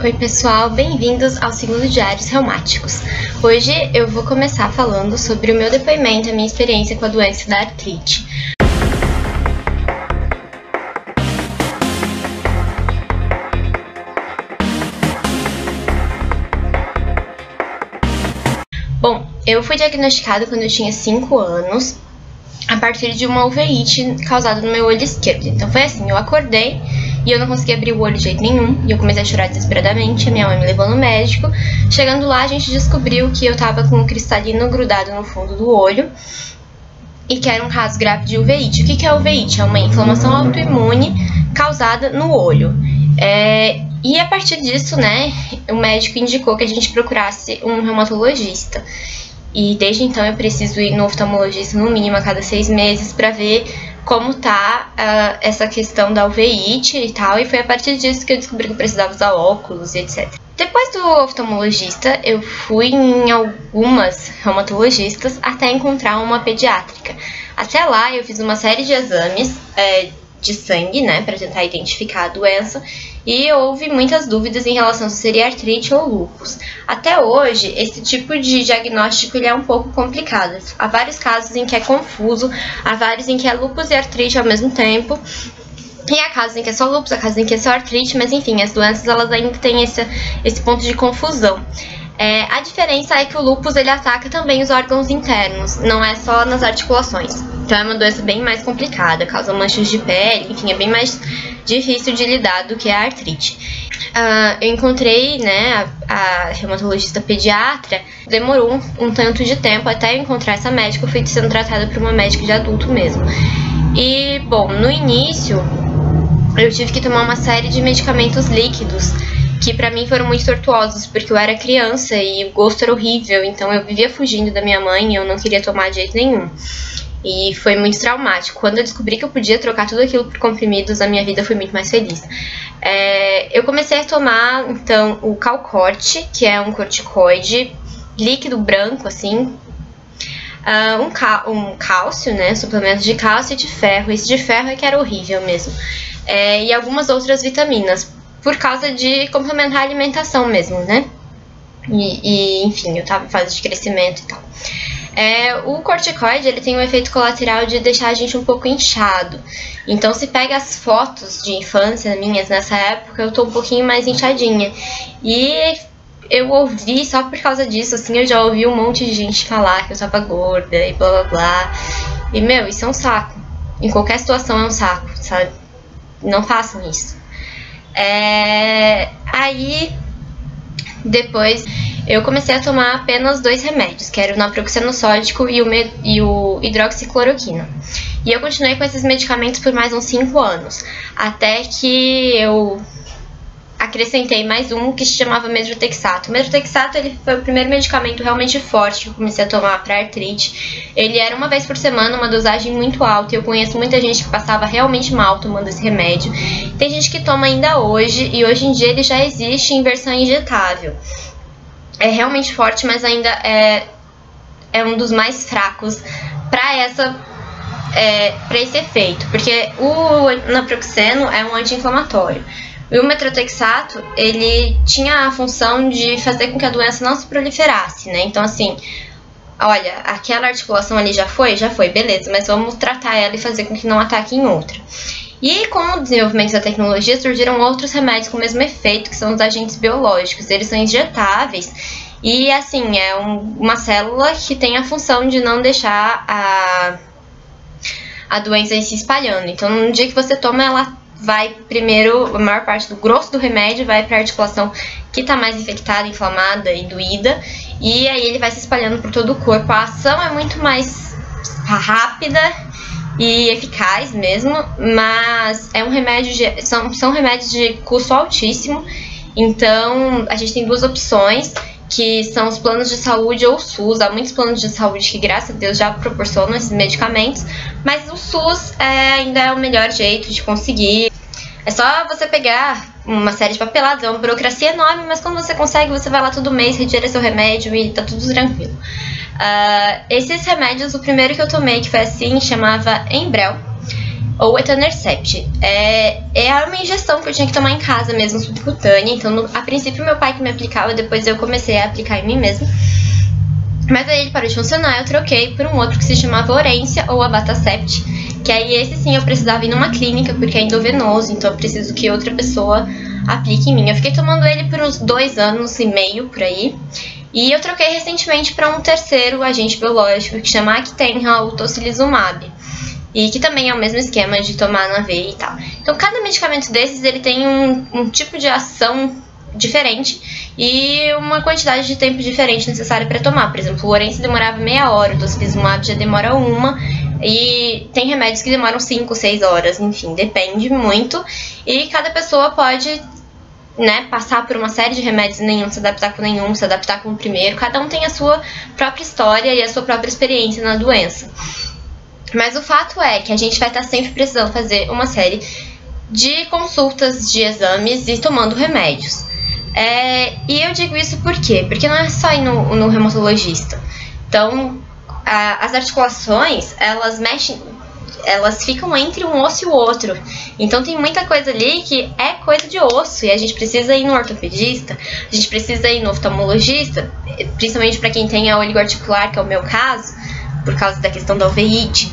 Oi pessoal, bem-vindos ao segundo Diários Reumáticos. Hoje eu vou começar falando sobre o meu depoimento, a minha experiência com a doença da artrite. Bom, eu fui diagnosticada quando eu tinha 5 anos, a partir de uma uveíte causada no meu olho esquerdo. Então foi assim, eu acordei e eu não conseguia abrir o olho de jeito nenhum, e eu comecei a chorar desesperadamente, a minha mãe me levou no médico. Chegando lá, a gente descobriu que eu tava com um cristalino grudado no fundo do olho, e que era um caso grave de uveíte. O que é uveíte? É uma inflamação autoimune causada no olho. E a partir disso, né, o médico indicou que a gente procurasse um reumatologista. E desde então eu preciso ir no oftalmologista no mínimo a cada 6 meses para ver como tá essa questão da uveíte e tal. E foi a partir disso que eu descobri que eu precisava usar óculos e etc. Depois do oftalmologista, eu fui em algumas reumatologistas até encontrar uma pediátrica. Até lá eu fiz uma série de exames de sangue, né, para tentar identificar a doença, e houve muitas dúvidas em relação se seria artrite ou lúpus. Até hoje, esse tipo de diagnóstico ele é um pouco complicado. Há vários casos em que é confuso, há vários em que é lúpus e artrite ao mesmo tempo, e há casos em que é só lúpus, há casos em que é só artrite, mas enfim, as doenças elas ainda têm esse ponto de confusão. A diferença é que o lúpus ele ataca também os órgãos internos, não é só nas articulações. Então é uma doença bem mais complicada, causa manchas de pele, enfim, é bem mais difícil de lidar do que a artrite. Eu encontrei, né, a reumatologista pediatra, demorou um tanto de tempo até eu encontrar essa médica. Eu fui sendo tratada por uma médica de adulto mesmo. E, bom, no início eu tive que tomar uma série de medicamentos líquidos, que pra mim foram muito tortuosos, porque eu era criança e o gosto era horrível, então eu vivia fugindo da minha mãe e eu não queria tomar de jeito nenhum. E foi muito traumático. Quando eu descobri que eu podia trocar tudo aquilo por comprimidos, a minha vida foi muito mais feliz. Eu comecei a tomar, então, o Calcorte, que é um corticoide líquido branco, assim, um cálcio, né, suplemento de cálcio e de ferro. Esse de ferro é que era horrível mesmo. E algumas outras vitaminas, por causa de complementar a alimentação mesmo, né? Enfim, eu tava em fase de crescimento e tal. O corticoide ele tem um efeito colateral de deixar a gente um pouco inchado. Então, se pega as fotos de infância minhas nessa época, eu tô um pouquinho mais inchadinha. E eu ouvi, só por causa disso, assim, eu já ouvi um monte de gente falar que eu tava gorda e blá blá blá. E, meu, isso é um saco. Em qualquer situação é um saco, sabe? Não façam isso. Aí, depois, eu comecei a tomar apenas 2 remédios, que era o naproxeno sódico e o hidroxicloroquina. E eu continuei com esses medicamentos por mais uns 5 anos, até que eu acrescentei mais um que se chamava Metrotexato. O Metrotexato ele foi o primeiro medicamento realmente forte que eu comecei a tomar para artrite. Ele era uma vez por semana, uma dosagem muito alta, e eu conheço muita gente que passava realmente mal tomando esse remédio. Tem gente que toma ainda hoje, e hoje em dia ele já existe em versão injetável. É realmente forte, mas ainda é um dos mais fracos para esse efeito, porque o naproxeno é um anti-inflamatório. E o metrotexato, ele tinha a função de fazer com que a doença não se proliferasse, né? Então, assim, olha, aquela articulação ali já foi, beleza, mas vamos tratar ela e fazer com que não ataque em outra. E com o desenvolvimento da tecnologia, surgiram outros remédios com o mesmo efeito, que são os agentes biológicos. Eles são injetáveis e, assim, é uma célula que tem a função de não deixar a doença ir se espalhando. Então, no dia que você toma, ela vai primeiro, a maior parte do grosso do remédio vai para a articulação que está mais infectada, inflamada e doída, e aí ele vai se espalhando por todo o corpo. A ação é muito mais rápida e eficaz mesmo, mas é um remédio são remédios de custo altíssimo. Então a gente tem 2 opções, que são os planos de saúde ou o SUS. Há muitos planos de saúde que, graças a Deus, já proporcionam esses medicamentos, mas o SUS ainda é o melhor jeito de conseguir. É só você pegar uma série de papeladas, é uma burocracia enorme, mas quando você consegue, você vai lá todo mês, retira seu remédio e tá tudo tranquilo. Esses remédios, o primeiro que eu tomei, que foi assim, chamava Enbrel. ou etanercept. É uma injeção que eu tinha que tomar em casa mesmo, subcutânea. Então, a princípio, meu pai que me aplicava, depois eu comecei a aplicar em mim mesma. Mas aí ele parou de funcionar, eu troquei por um outro que se chamava Orencia ou Abatacept, que aí esse sim eu precisava ir numa clínica, porque é endovenoso, então eu preciso que outra pessoa aplique em mim. Eu fiquei tomando ele por uns 2 anos e meio, por aí. E eu troquei recentemente para um terceiro agente biológico que chama Actenra ou tocilizumab. E que também é o mesmo esquema de tomar na veia e tal. Então cada medicamento desses ele tem um tipo de ação diferente e uma quantidade de tempo diferente necessária para tomar. Por exemplo, o Orencia demorava meia hora, o tocilizumab já demora 1. E tem remédios que demoram 5, 6 horas, enfim, depende muito. E cada pessoa pode, né, passar por uma série de remédios e nenhum se adaptar com nenhum, se adaptar com o primeiro. Cada um tem a sua própria história e a sua própria experiência na doença. Mas o fato é que a gente vai estar sempre precisando fazer uma série de consultas, de exames e tomando remédios. E eu digo isso por quê? Porque não é só ir no reumatologista. Então, as articulações, elas ficam entre um osso e o outro. Então tem muita coisa ali que é coisa de osso e a gente precisa ir no ortopedista, a gente precisa ir no oftalmologista, principalmente para quem tem a oligoarticular, que é o meu caso, por causa da questão da uveíte.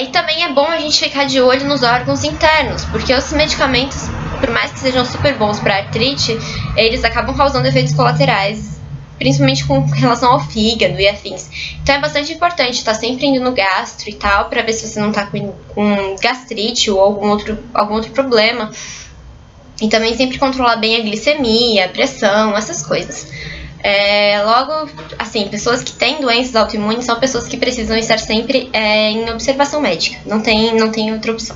E também é bom a gente ficar de olho nos órgãos internos, porque os medicamentos, por mais que sejam super bons para artrite, eles acabam causando efeitos colaterais, principalmente com relação ao fígado e afins. Então é bastante importante estar sempre indo no gastro e tal, para ver se você não está com gastrite ou algum outro problema. E também sempre controlar bem a glicemia, a pressão, essas coisas. Logo, assim, pessoas que têm doenças autoimunes são pessoas que precisam estar sempre em observação médica. Não tem outra opção.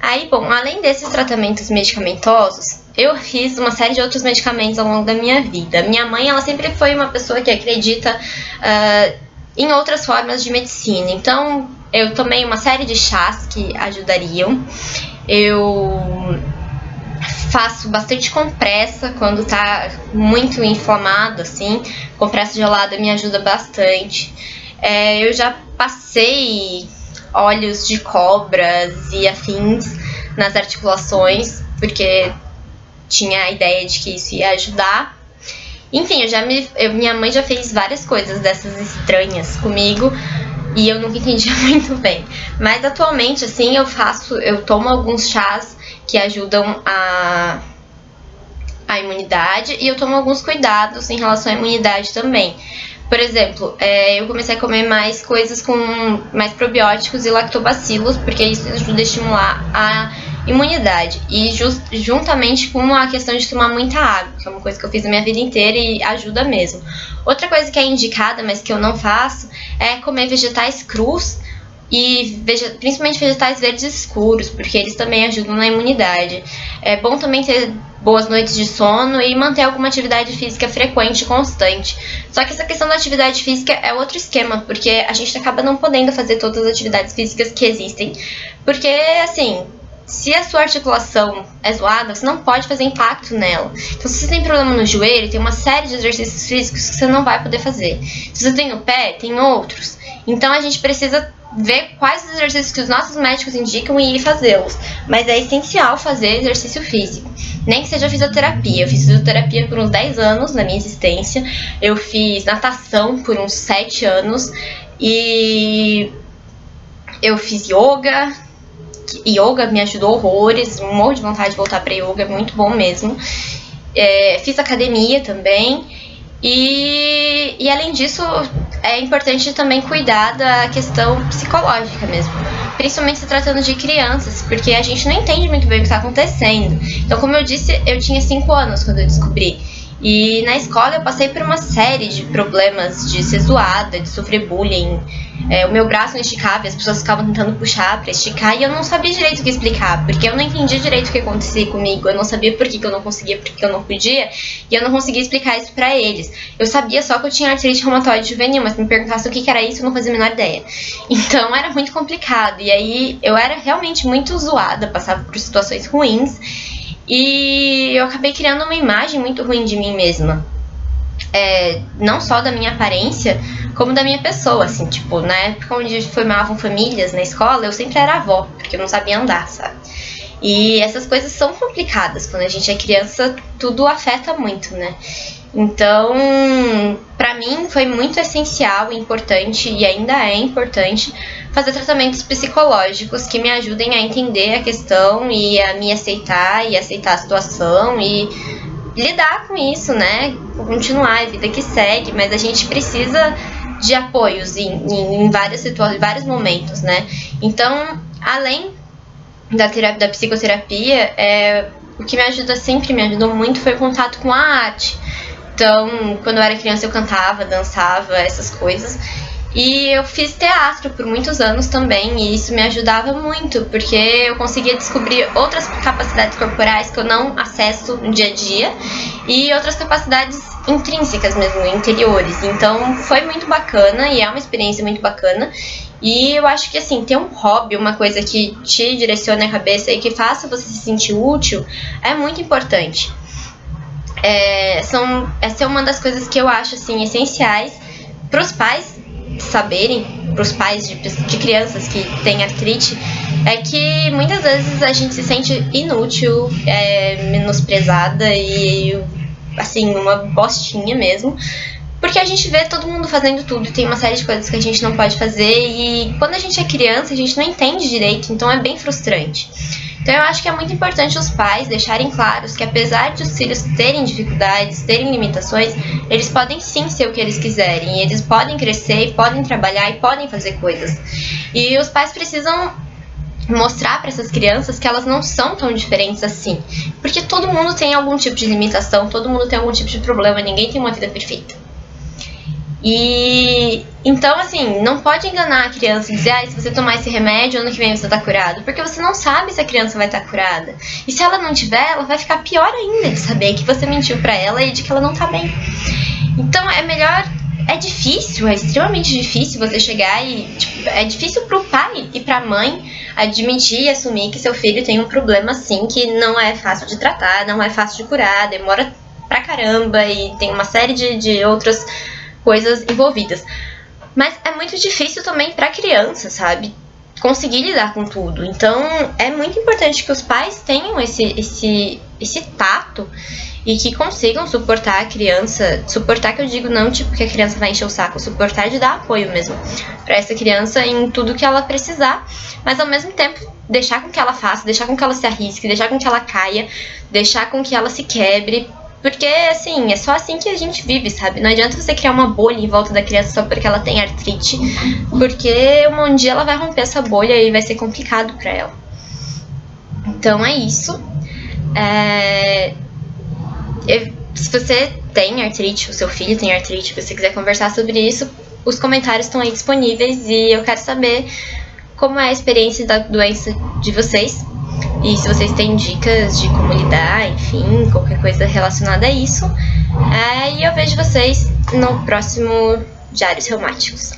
Aí, bom, além desses tratamentos medicamentosos, eu fiz uma série de outros medicamentos ao longo da minha vida. Minha mãe, ela sempre foi uma pessoa que acredita em outras formas de medicina. Então, eu tomei uma série de chás que ajudariam. Eu faço bastante compressa quando tá muito inflamado, assim. Compressa gelada me ajuda bastante. Eu já passei óleos de cobras e afins nas articulações, porque tinha a ideia de que isso ia ajudar. Enfim, minha mãe já fez várias coisas dessas estranhas comigo e eu nunca entendia muito bem. Mas atualmente, assim, eu tomo alguns chás que ajudam a imunidade e eu tomo alguns cuidados em relação à imunidade também. Por exemplo, eu comecei a comer mais coisas com mais probióticos e lactobacilos, porque isso ajuda a estimular a imunidade. E juntamente com a questão de tomar muita água, que é uma coisa que eu fiz a minha vida inteira e ajuda mesmo. Outra coisa que é indicada, mas que eu não faço, é comer vegetais crus e principalmente vegetais verdes escuros, porque eles também ajudam na imunidade. É bom também ter boas noites de sono e manter alguma atividade física frequente e constante. Só que essa questão da atividade física é outro esquema, porque a gente acaba não podendo fazer todas as atividades físicas que existem, porque, assim, se a sua articulação é zoada, você não pode fazer impacto nela. Então, se você tem problema no joelho, tem uma série de exercícios físicos que você não vai poder fazer. Se você tem no pé, tem outros. Então, a gente precisa ver quais os exercícios que os nossos médicos indicam e ir fazê-los. Mas é essencial fazer exercício físico, nem que seja fisioterapia. Eu fiz fisioterapia por uns 10 anos na minha existência. Eu fiz natação por uns 7 anos. E eu fiz yoga. Yoga me ajudou horrores. Morro de vontade de voltar para yoga, é muito bom mesmo. Fiz academia também. E além disso, é importante também cuidar da questão psicológica mesmo, principalmente se tratando de crianças, porque a gente não entende muito bem o que está acontecendo. Então, como eu disse, eu tinha 5 anos quando eu descobri. E na escola eu passei por uma série de problemas de ser zoada, de sofrer bullying. O meu braço não esticava e as pessoas ficavam tentando puxar pra esticar e eu não sabia direito o que explicar, porque eu não entendia direito o que acontecia comigo. Eu não sabia por que eu não conseguia, por que eu não podia, e eu não conseguia explicar isso pra eles. Eu sabia só que eu tinha artrite reumatoide juvenil, mas se me perguntasse o que era isso, eu não fazia a menor ideia. Então era muito complicado, e aí eu era realmente muito zoada, passava por situações ruins. E eu acabei criando uma imagem muito ruim de mim mesma. não só da minha aparência, como da minha pessoa, assim, tipo, na época onde formavam famílias na escola, eu sempre era avó, porque eu não sabia andar, sabe? E essas coisas são complicadas, quando a gente é criança, tudo afeta muito, né? Então, pra mim foi muito essencial e importante, e ainda é importante, fazer tratamentos psicológicos que me ajudem a entender a questão e a me aceitar e aceitar a situação e lidar com isso, né? Continuar a vida que segue, mas a gente precisa de apoios em várias situações, vários momentos, né? Então, além da psicoterapia, o que sempre me ajudou muito foi o contato com a arte. Então, quando eu era criança, eu cantava, dançava, essas coisas. E eu fiz teatro por muitos anos também, e isso me ajudava muito, porque eu conseguia descobrir outras capacidades corporais que eu não acesso no dia a dia, e outras capacidades intrínsecas mesmo, interiores. Então foi muito bacana, e é uma experiência muito bacana. E eu acho que, assim, ter um hobby, uma coisa que te direcione a cabeça e que faça você se sentir útil, é muito importante. Essa é uma das coisas que eu acho, assim, essenciais para os pais saberem, para os pais de crianças que têm artrite, é que muitas vezes a gente se sente inútil, menosprezada e, assim, uma bostinha mesmo, porque a gente vê todo mundo fazendo tudo e tem uma série de coisas que a gente não pode fazer, e quando a gente é criança a gente não entende direito, então é bem frustrante. Então eu acho que é muito importante os pais deixarem claros que, apesar de os filhos terem dificuldades, terem limitações, eles podem sim ser o que eles quiserem, e eles podem crescer, e podem trabalhar e podem fazer coisas. E os pais precisam mostrar para essas crianças que elas não são tão diferentes assim, porque todo mundo tem algum tipo de limitação, todo mundo tem algum tipo de problema, ninguém tem uma vida perfeita. E então, assim, não pode enganar a criança e dizer, se você tomar esse remédio, ano que vem você tá curado, porque você não sabe se a criança vai estar curada. E se ela não tiver, ela vai ficar pior ainda de saber que você mentiu pra ela e de que ela não tá bem. Então é difícil, é extremamente difícil você chegar e, é difícil pro pai e pra mãe admitir e assumir que seu filho tem um problema, assim, que não é fácil de tratar, não é fácil de curar, demora pra caramba e tem uma série de outras coisas envolvidas. Mas é muito difícil também pra criança, sabe? Conseguir lidar com tudo. Então é muito importante que os pais tenham esse tato e que consigam suportar a criança. Suportar, que eu digo, não tipo que a criança vai encher o saco, suportar de dar apoio mesmo pra essa criança em tudo que ela precisar, mas ao mesmo tempo deixar com que ela faça, deixar com que ela se arrisque, deixar com que ela caia, deixar com que ela se quebre. Porque, assim, é só assim que a gente vive, sabe? Não adianta você criar uma bolha em volta da criança só porque ela tem artrite, porque um dia ela vai romper essa bolha e vai ser complicado pra ela. Então é isso. Se você tem artrite, o seu filho tem artrite, se você quiser conversar sobre isso, os comentários estão aí disponíveis e eu quero saber como é a experiência da doença de vocês. E se vocês têm dicas de como lidar, enfim, qualquer coisa relacionada a isso. E eu vejo vocês no próximo Diários Reumáticos.